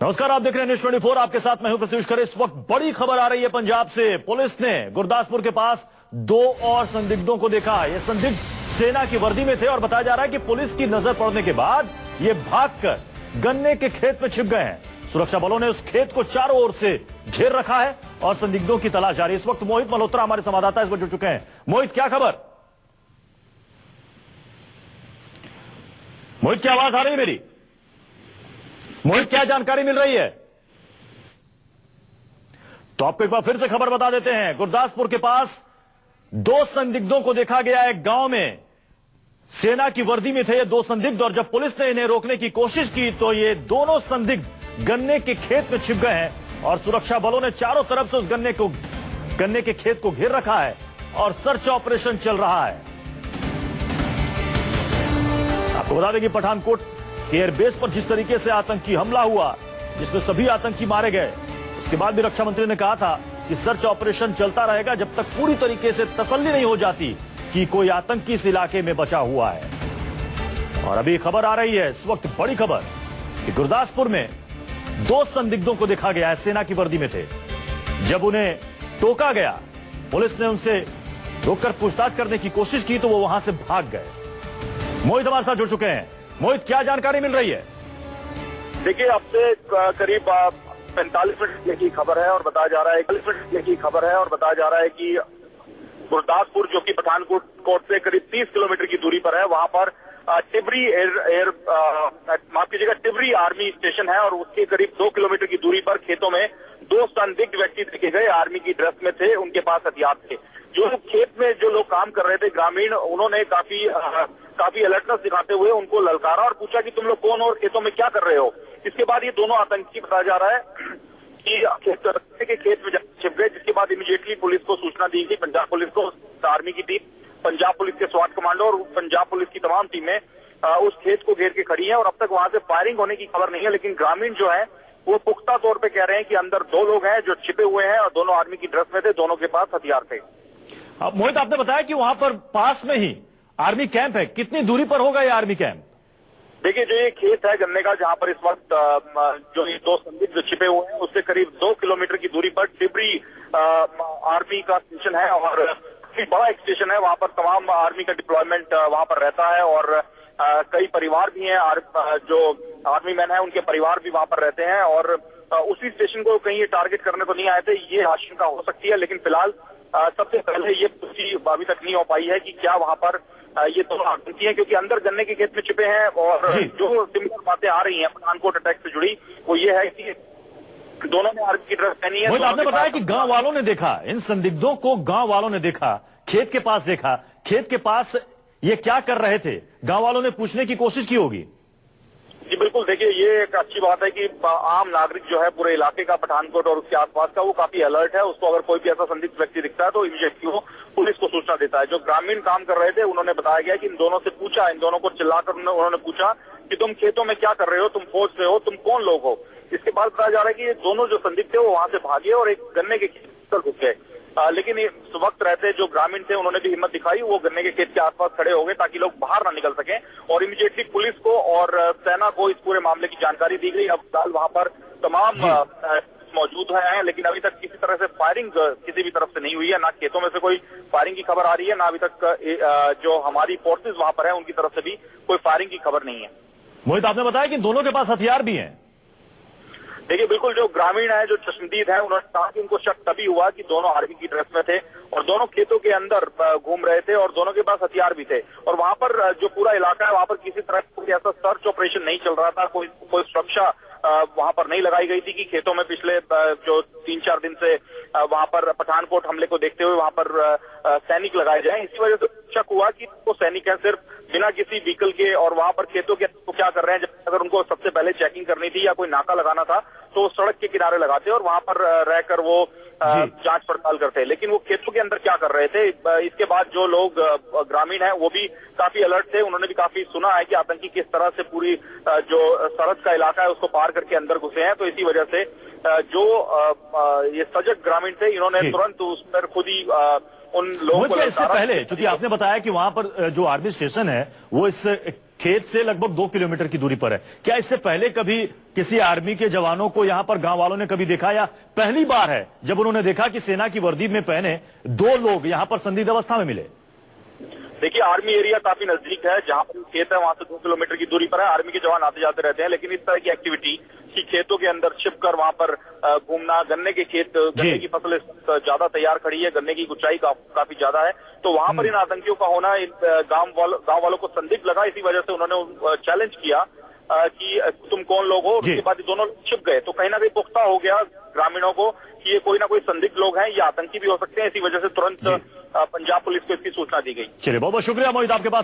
नमस्कार, आप देख रहे हैं न्यूज़ 24। आपके साथ मैं हूं प्रत्युष खरे। इस वक्त बड़ी खबर आ रही है पंजाब से। पुलिस ने गुरदासपुर के पास 2 और संदिग्धों को देखा। ये संदिग्ध सेना की वर्दी में थे और बताया जा रहा है कि पुलिस की नजर पड़ने के बाद ये भागकर गन्ने के खेत में छिप गए हैं। सुरक्षा बलों ने उस खेत को चारों ओर से घेर रखा है और संदिग्धों की तलाश जारी है। इस वक्त मोहित मल्होत्रा हमारे संवाददाता इस वक्त जुड़ चुके हैं। मोहित, क्या खबर? मोहित, क्या आवाज आ रही है मेरी? मोहित, क्या जानकारी मिल रही है? तो आपको एक बार फिर से खबर बता देते हैं। गुरदासपुर के पास 2 संदिग्धों को देखा गया है। गांव में सेना की वर्दी में थे ये 2 संदिग्ध और जब पुलिस ने इन्हें रोकने की कोशिश की तो ये दोनों संदिग्ध गन्ने के खेत में छिप गए हैं और सुरक्षा बलों ने चारों तरफ से उस गन्ने के खेत को घेर रखा है और सर्च ऑपरेशन चल रहा है। आपको बता दें कि पठानकोट के एयरबेस पर जिस तरीके से आतंकी हमला हुआ, जिसमें सभी आतंकी मारे गए, उसके बाद भी रक्षा मंत्री ने कहा था कि सर्च ऑपरेशन चलता रहेगा जब तक पूरी तरीके से तसल्ली नहीं हो जाती कि कोई आतंकी इस इलाके में बचा हुआ है। और अभी खबर आ रही है, इस वक्त बड़ी खबर, कि गुरदासपुर में 2 संदिग्धों को देखा गया है। सेना की वर्दी में थे। जब उन्हें टोका गया, पुलिस ने उनसे रोककर पूछताछ करने की कोशिश की तो वो वहां से भाग गए। मोहित हमारे साथ जुड़ चुके हैं। मोहित, क्या जानकारी मिल रही है? देखिए, अब से करीब 45 मिनट की खबर है और बताया जा रहा है 40 मिनट की खबर है और बताया जा रहा है कि गुरदासपुर, जो कि पठानकोट से करीब 30 किलोमीटर की दूरी पर है, वहां पर टिबरी टिबरी आर्मी स्टेशन है और उसके करीब 2 किलोमीटर की दूरी पर खेतों में 2 संदिग्ध व्यक्ति देखे गए। आर्मी की ड्रेस में थे, उनके पास हथियार थे। जो खेत में जो लोग काम कर रहे थे, ग्रामीण, उन्होंने काफी अलर्टनेस दिखाते हुए उनको ललकारा और पूछा कि तुम लोग कौन हो और खेतों में क्या कर रहे हो। इसके बाद ये दोनों आतंकी, बताया जा रहा है कि खेत में छिप गए, जिसके बाद इमीडिएटली पुलिस को सूचना दी गई। पंजाब पुलिस को, आर्मी की टीम, पंजाब पुलिस के स्वाट कमांडो और पंजाब पुलिस की तमाम टीमें उस खेत को घेर के खड़ी हैं और अब तक वहां से फायरिंग होने की खबर नहीं है। लेकिन ग्रामीण जो है वो पुख्ता तौर पे कह रहे हैं कि अंदर 2 लोग हैं जो छिपे हुए हैं और दोनों आर्मी की ड्रेस में थे, दोनों के पास हथियार थे। मोहित, आपने बताया कि वहां पर पास में ही आर्मी कैंप है। कितनी दूरी पर होगा ये आर्मी कैंप? देखिए, जो ये खेत है गन्ने का, जहां पर इस वक्त जो ये 2 संदिग्ध छिपे हुए हैं, उससे करीब 2 किलोमीटर की दूरी पर टिबरी आर्मी का स्टेशन है और काफी बड़ा एक स्टेशन है। वहां पर तमाम आर्मी का डिप्लॉयमेंट वहां पर रहता है और कई परिवार भी हैं। जो आर्मी मैन है उनके परिवार भी वहां पर रहते हैं और उसी स्टेशन को कहीं ये टारगेट करने को नहीं आए थे, ये आशंका हो सकती है। लेकिन फिलहाल सबसे पहले ये पुष्टि अभी तक नहीं हो पाई है कि क्या वहां पर ये दोनों आतंकी हैं, क्योंकि अंदर गन्ने के खेत में छिपे हैं। और जो सिमिलर बातें आ रही हैं पठानकोट अटैक से जुड़ी, वो ये है कि दोनों ने आर्मी की ड्रेस पहनी है। आपने बताया कि गांव वालों ने देखा, इन संदिग्धों को गांव वालों ने देखा, खेत के पास देखा। खेत के पास ये क्या कर रहे थे, गांव वालों ने पूछने की कोशिश की होगी। जी बिल्कुल, देखिए, ये एक अच्छी बात है कि आम नागरिक जो है पूरे इलाके का, पठानकोट और उसके आसपास का, वो काफी अलर्ट है। उसको अगर कोई भी ऐसा संदिग्ध व्यक्ति दिखता है तो इमीडिएटली वो पुलिस को सूचना देता है। जो ग्रामीण काम कर रहे थे उन्होंने बताया गया कि इन दोनों से पूछा, इन दोनों को चिल्लाकर उन्होंने पूछा कि तुम खेतों में क्या कर रहे हो, तुम फौज से हो, तुम कौन लोग हो। इसके बाद बताया जा रहा है कि ये दोनों जो संदिग्ध थे वो वहां से भागे और एक गन्ने के खेत पर घुस गए। लेकिन इस वक्त रहते जो ग्रामीण थे उन्होंने भी हिम्मत दिखाई, वो गन्ने के खेत के आसपास खड़े हो गए ताकि लोग बाहर ना निकल सकें और इमीडिएटली पुलिस को और सेना को इस पूरे मामले की जानकारी दी गई। अब फिलहाल वहां पर तमाम मौजूद हैं, लेकिन अभी तक किसी तरह से फायरिंग किसी भी तरफ से नहीं हुई है। ना खेतों में से कोई फायरिंग की खबर आ रही है, ना अभी तक जो हमारी फोर्सेज वहां पर है उनकी तरफ से भी कोई फायरिंग की खबर नहीं है। मोहित, आपने बताया कि दोनों के पास हथियार भी हैं। देखिए, बिल्कुल, जो ग्रामीण है, जो चश्मदीद है, उन्होंने कहा कि उनको शक तभी हुआ कि दोनों आर्मी की ड्रेस में थे और दोनों खेतों के अंदर घूम रहे थे और दोनों के पास हथियार भी थे। और वहां पर जो पूरा इलाका है, वहां पर किसी तरह कोई ऐसा सर्च ऑपरेशन नहीं चल रहा था, कोई सुरक्षा वहां पर नहीं लगाई गई थी कि खेतों में पिछले जो 3-4 दिन से वहां पर पठानकोट हमले को देखते हुए वहां पर सैनिक लगाए जाएं। इसी वजह से शक हुआ कि वो सैनिक है सिर्फ बिना किसी व्हीकल के और वहां पर खेतों के तो क्या कर रहे हैं। अगर उनको सबसे पहले चेकिंग करनी थी या कोई नाका लगाना था तो वो सड़क के किनारे लगाते और वहां पर रहकर वो जांच पड़ताल करते। लेकिन वो खेतों के अंदर क्या कर रहे थे, इसके बाद जो लोग ग्रामीण हैं वो भी काफी अलर्ट थे। उन्होंने भी काफी सुना है कि आतंकी किस तरह से पूरी जो सरहद का इलाका है उसको पार करके अंदर घुसे हैं। तो इसी वजह से जो ये सजग ग्रामीण थे, इन्होंने तुरंत उस पर खुद ही उन लोगों को, इससे पहले चूंकि आपने बताया कि वहां पर जो आर्मी स्टेशन है वो इस खेत से लगभग 2 किलोमीटर की दूरी पर है। क्या इससे पहले कभी किसी आर्मी के जवानों को यहां पर गांव वालों ने कभी देखा, या पहली बार है जब उन्होंने देखा कि सेना की वर्दी में पहने 2 लोग यहां पर संदिग्ध अवस्था में मिले? देखिए, आर्मी एरिया काफी नजदीक है, जहां पर खेत है वहां से 2 किलोमीटर की दूरी पर है। आर्मी के जवान आते जाते रहते हैं, लेकिन इस तरह की एक्टिविटी कि खेतों के अंदर छिपकर वहां पर घूमना, गन्ने के खेत, गन्ने की फसल ज्यादा तैयार खड़ी है, गन्ने की ऊंचाई काफी ज्यादा है, तो वहां पर इन आतंकियों का होना गांव वालों को संदिग्ध लगा। इसी वजह से उन्होंने चैलेंज किया कि तुम कौन लोग हो। उसके बाद दोनों छिप गए, तो कहीं ना कहीं पुख्ता हो गया ग्रामीणों को कि ये कोई ना कोई संदिग्ध लोग हैं, ये आतंकी भी हो सकते हैं। इसी वजह से तुरंत पंजाब पुलिस को इसकी सूचना दी गई। चलिए, बहुत बहुत शुक्रिया मोहित, आपके पास